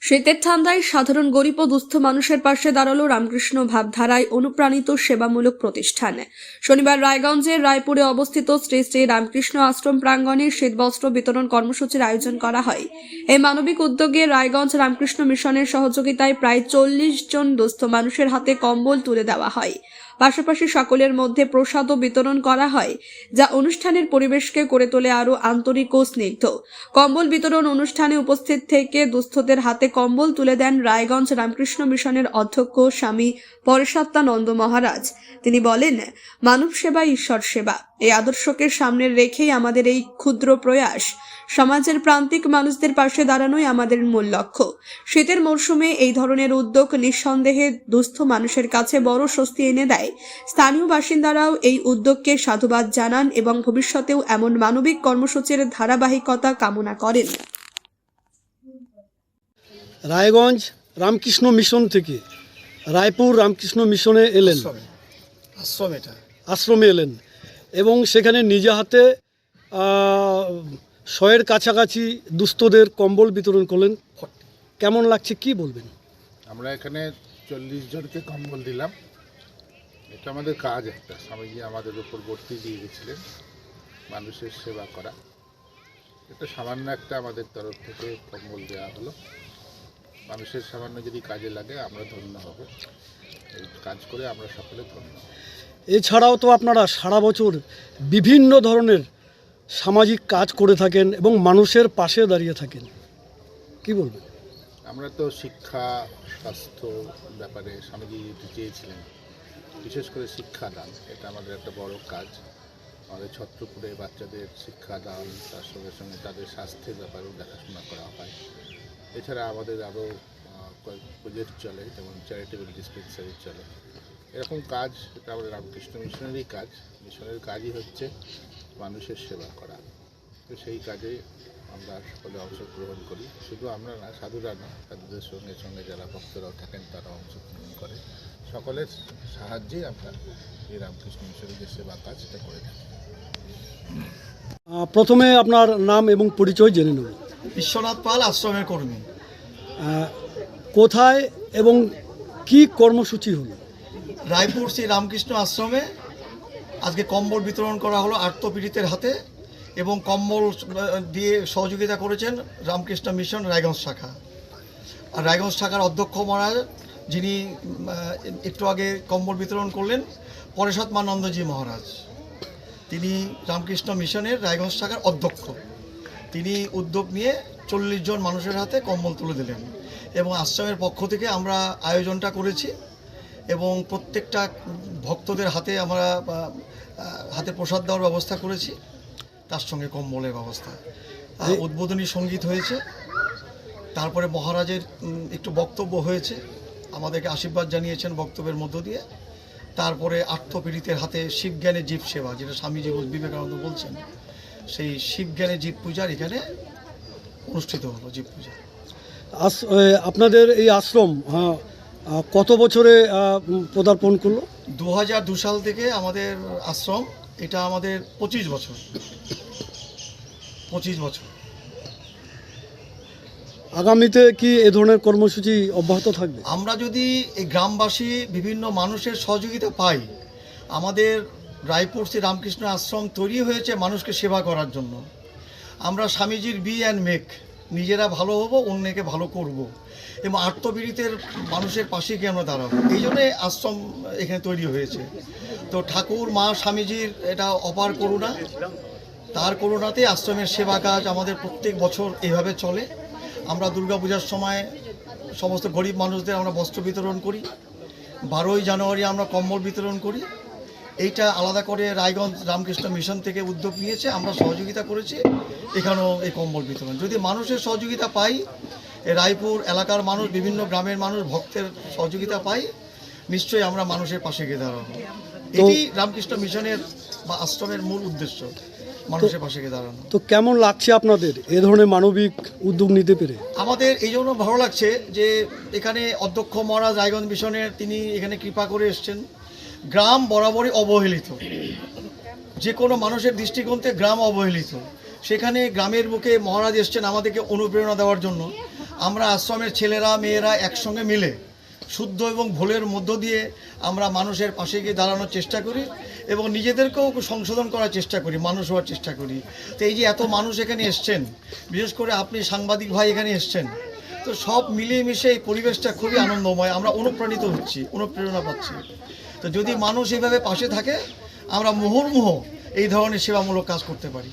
শীতের ঠান্ডায় সাধারণ গরিব ও দুস্থ মানুষের পাশে দাঁড়ালো রামকৃষ্ণ ভাবধারায় অনুপ্রাণিত সেবামূলক প্রতিষ্ঠান। শনিবার রায়গঞ্জের রায়পুরে অবস্থিত শ্রী শ্রী রামকৃষ্ণ আশ্রম প্রাঙ্গণে শীতবস্ত্র বিতরণ কর্মসূচির আয়োজন করা হয়। এই মানবিক উদ্যোগে রায়গঞ্জ রামকৃষ্ণ মিশনের সহযোগিতায় প্রায় 40 জন দুস্থ মানুষের হাতে কম্বল তুলে দেওয়া হয়। পাশাপাশি সকলের মধ্যে প্রসাদও বিতরণ করা হয়, যা অনুষ্ঠানের পরিবেশকে করে তোলে আরো আন্তরিক ও স্নিগ্ধ। কম্বল বিতরণ অনুষ্ঠানে উপস্থিত থেকে দুস্থদের হাতে কম্বল তুলে দেন রায়গঞ্জ রামকৃষ্ণ মিশনের অধ্যক্ষ স্বামী পরেশাত্মানন্দ মহারাজ। তিনি বলেন, মানব সেবা ঈশ্বর সেবা, এই আদর্শকে সামনে রেখেই আমাদের এই ক্ষুদ্র প্রয়াস। সমাজের প্রান্তিক মানুষদের পাশে দাঁড়ানোই আমাদের মূল লক্ষ্য। শীতের মরশুমে এই ধরনের উদ্যোগ নিঃসন্দেহে দুস্থ মানুষের কাছে বড় স্বস্তি এনে দেয়। স্থানীয় বাসিন্দারাও এই উদ্যোগকে সাধুবাদ জানান এবং ভবিষ্যতেও এমন মানবিক কর্মসূচির ধারাবাহিকতা কামনা করেন। রায়গঞ্জ রামকৃষ্ণ মিশন থেকে রায়পুর রামকৃষ্ণ মিশনে এলেন, আশ্রমে এলেন এবং সেখানে নিজে হাতে 100-এর কাছাকাছি দুস্থদের কম্বল বিতরণ করলেন। কেমন লাগছে, কি বলবেন? আমরা এখানে 40 জনকে কম্বল দিলাম। এটা আমাদের কাজ, একটা স্বামীজি আমাদের উপর বর্তি দিয়ে গেছিলেন মানুষের সেবা করা। এটা সামান্য একটা আমাদের তরফ থেকে কম্বল দেওয়া হলো। মানুষের সামান্য যদি কাজে লাগে আমরা ধন্য হব। এই কাজ করে আমরা সকলে ধন্য। এছাড়াও তো আপনারা সারা বছর বিভিন্ন ধরনের সামাজিক কাজ করে থাকেন এবং মানুষের পাশে দাঁড়িয়ে থাকেন, কি বলবেন? আমরা তো শিক্ষা স্বাস্থ্য ব্যাপারে স্বামীজি চেয়েছিলেন, বিশেষ করে শিক্ষাদান, এটা আমাদের একটা বড় কাজ। আমাদের ছত্রপুরে বাচ্চাদের শিক্ষাদান, তার সঙ্গে সঙ্গে তাদের স্বাস্থ্যের ব্যাপারেও দেখাশোনা করা হয়। এছাড়া আমাদের আরও কয়েক প্রজেক্ট চলে, যেমন চ্যারিটেবল ডিসপেন্সারি চলে। এরকম কাজ এটা আমাদের রামকৃষ্ণ মিশনেরই কাজ। মিশনের কাজই হচ্ছে মানুষের সেবা করা। তো সেই কাজে আমরা সকলে অংশগ্রহণ করি। শুধু আমরা না, সাধুরা না, সাধুদের সঙ্গে সঙ্গে যারা ভক্তরাও থাকেন তারা অংশগ্রহণ করে। সকলের সাহায্যেই আমরা এই রামকৃষ্ণ মিশনের যে সেবা কাজ সেটা করে থাকি। প্রথমে আপনার নাম এবং পরিচয় জেনে নেব। বিশ্বনাথ পাল, আশ্রমের কর্মী। কোথায় এবং কি কর্মসূচি হলো? রায়পুর শ্রী রামকৃষ্ণ আশ্রমে আজকে কম্বল বিতরণ করা হলো আর্তপীড়িতের হাতে, এবং কম্বল দিয়ে সহযোগিতা করেছেন রামকৃষ্ণ মিশন রায়গঞ্জ শাখা। আর রায়গঞ্জ শাখার অধ্যক্ষ মহারাজ, যিনি একটু আগে কম্বল বিতরণ করলেন, পরেশাত্মানন্দজি মহারাজ, তিনি রামকৃষ্ণ মিশনের রায়গঞ্জ শাখার অধ্যক্ষ। তিনি উদ্যোগ নিয়ে 40 জন মানুষের হাতে কম্বল তুলে দিলেন এবং আশ্রমের পক্ষ থেকে আমরা আয়োজনটা করেছি এবং প্রত্যেকটা ভক্তদের হাতে আমরা হাতে প্রসাদ দেওয়ার ব্যবস্থা করেছি, তার সঙ্গে কম্বলের ব্যবস্থা। উদ্বোধনী সঙ্গীত হয়েছে, তারপরে মহারাজের একটু বক্তব্য হয়েছে, আমাদেরকে আশীর্বাদ জানিয়েছেন বক্তব্যের মধ্য দিয়ে। তারপরে আর্তপীড়িতের হাতে শিবজ্ঞানের জীব সেবা, যেটা স্বামীজি বিবেকানন্দ বলছেন, সেই শিবজ্ঞানের জীব পূজার এখানে অনুষ্ঠিত হলো। জীব পূজা। আপনাদের এই আশ্রম কত বছরে পদার্পণ করলো? 2002 সাল থেকে আমাদের আশ্রম, এটা আমাদের 25 বছর। আগামীতে কি এ ধরনের কর্মসূচি অব্যাহত থাকবে? আমরা যদি এই গ্রামবাসী বিভিন্ন মানুষের সহযোগিতা পাই, আমাদের রায়পুর শ্রী রামকৃষ্ণ আশ্রম তৈরি হয়েছে মানুষকে সেবা করার জন্য। আমরা স্বামীজির বি অ্যান্ড মেক, নিজেরা ভালো হব, অন্যকে ভালো করব, এবং আর্তপীড়িতের মানুষের পাশে গিয়ে আমরা দাঁড়াবো। এই জন্যে আশ্রম এখানে তৈরি হয়েছে। তো ঠাকুর মা স্বামীজির এটা অপার করুণা, তার করুণাতে আশ্রমের সেবা কাজ আমাদের প্রত্যেক বছর এইভাবে চলে। আমরা দুর্গাপূজার সময় সমস্ত গরিব মানুষদের আমরা বস্ত্র বিতরণ করি। 12ই জানুয়ারি আমরা কম্বল বিতরণ করি। এইটা আলাদা করে রায়গঞ্জ রামকৃষ্ণ মিশন থেকে উদ্যোগ নিয়েছে, আমরা সহযোগিতা করেছি। এখানেও এই কম্বল বিতরণ, যদি মানুষের সহযোগিতা পাই, রায়পুর এলাকার মানুষ, বিভিন্ন গ্রামের মানুষ, ভক্তের সহযোগিতা পাই, নিশ্চয়ই আমরা মানুষের পাশে গিয়ে দাঁড়াবো। এটি রামকৃষ্ণ মিশনের বা আশ্রমের মূল উদ্দেশ্য, মানুষের পাশে গিয়ে দাঁড়ানো। তো কেমন লাগছে আপনাদের এ ধরনের মানবিক উদ্যোগ নিতে পেরে? আমাদের এই জন্য ভালো লাগছে যে এখানে অধ্যক্ষ মহারাজ রায়গঞ্জ মিশনের, তিনি এখানে কৃপা করে এসছেন। গ্রাম বরাবরই অবহেলিত, যে কোনো মানুষের দৃষ্টিকোণ থেকে গ্রাম অবহেলিত। সেখানে গ্রামের বুকে মহারাজ এসছেন আমাদেরকে অনুপ্রেরণা দেওয়ার জন্য। আমরা আশ্রমের ছেলেরা মেয়েরা একসঙ্গে মিলে শুদ্ধ এবং ভুলের মধ্য দিয়ে আমরা মানুষের পাশে গিয়ে দাঁড়ানোর চেষ্টা করি এবং নিজেদেরকেও সংশোধন করার চেষ্টা করি, মানুষ হওয়ার চেষ্টা করি। তো এই যে এত মানুষ এখানে এসছেন, বিশেষ করে আপনি সাংবাদিক ভাই এখানে এসছেন, তো সব মিলিয়ে মিশে এই পরিবেশটা খুবই আনন্দময়। আমরা অনুপ্রাণিত হচ্ছি, অনুপ্রেরণা পাচ্ছি। তো যদি মানুষ এইভাবে পাশে থাকে, আমরা মুহুর্মুহু এই ধরনের সেবামূলক কাজ করতে পারি।